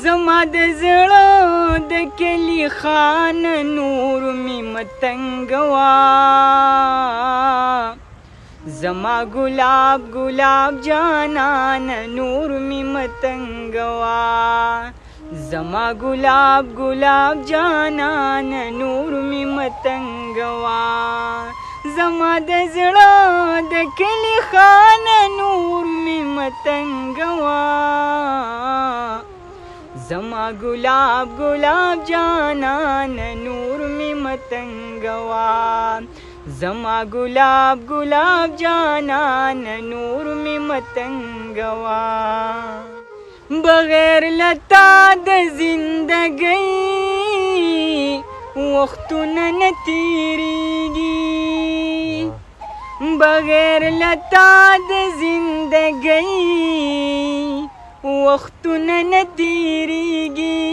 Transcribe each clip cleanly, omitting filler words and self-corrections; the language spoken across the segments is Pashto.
زما د زړه د کلی خان نور می متنګوا زما ګلاب ګلاب جانان نور می متنګوا زما ګلاب ګلاب جانان نور می متنګوا زما د زړه د کلی خان نور می متنګوا زما ګلاب ګلاب جانان نور می متنګوا زما ګلاب ګلاب جانان نور می متنګوا بغیر لتا د زندګۍ وختونه نه تیریږي بغیر لتا د زندګۍ وختونه نه تیریږي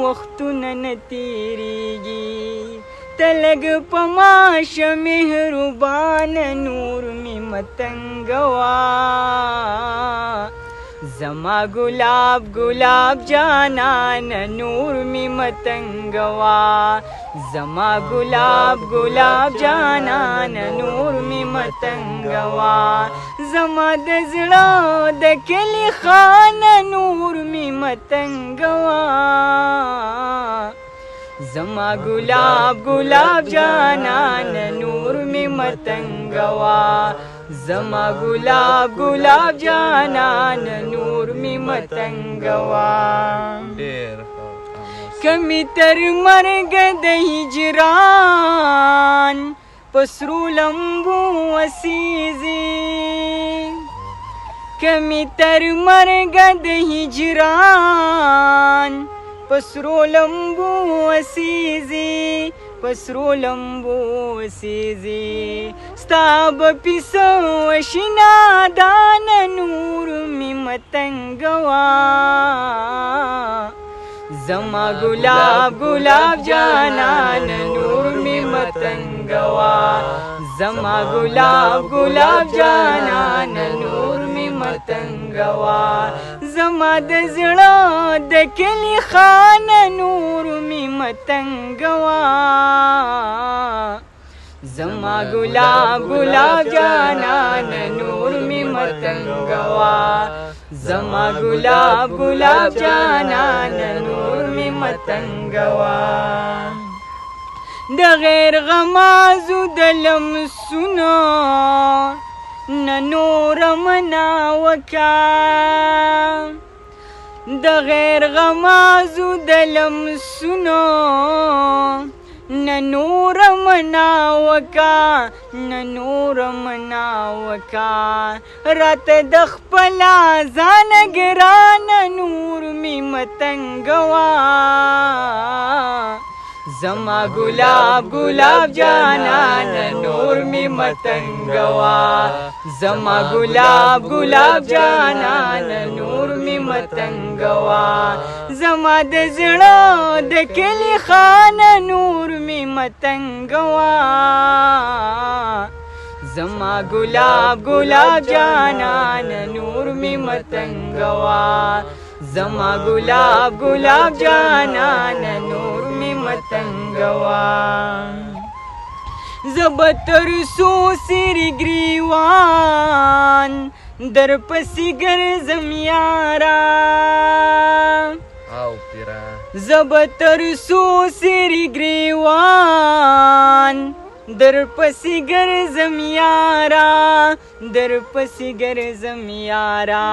وختونه نه تیریږي ته لږ په ما شه مهربان نور می متنګوا زما ګلاب ګلاب جانان نور می متنګوا زما ګلاب ګلاب جانان نور می متنګوا زما د زړه د کلی خان نور می متنګوا زما ګلاب ګلاب جانان نور می متنګوا زما ګلاب ګلاب جانان نور می متنګوا کمی تر مرګ د هجران پسرو لمبو وسیزي کمی تر مرګ د هجران پسرو لمبو وسیزي پسرو لمبو وسیزي ستا به پیسو وشنا دان نور می متنګوا زما ګلاب ګلاب جانان نور می متنګوا زما ګلاب ګلاب جانان نور می متنګوا زما د زړه د کلی خان نور می متنګوا زما ګلاب ګلاب جانان نور می متنګوا زما ګلاب ګلاب جانان نور می متنګوا د غیر غمازو د لمسونو نه نور منا وکا د غیر غمازو د لمسونو نه نور منا وکا نه نور منا وکا رات د خپل ځان ګران نور می متنګوا زما ګلاب ګلاب جانان نور می متنګوا زما ګلاب ګلاب جانان نور می متنګوا زما د زړه د کلی خان نور می متنګوا زما ګلاب ګلاب جانان نور می متنګوا زما ګلاب ګلاب جانان نور می متنګوا زبتر سو سری گریوان در پسی ګرځم یارا زبتر سو سری گریوان در پسی ګرځم یارا در پسی ګرځم یارا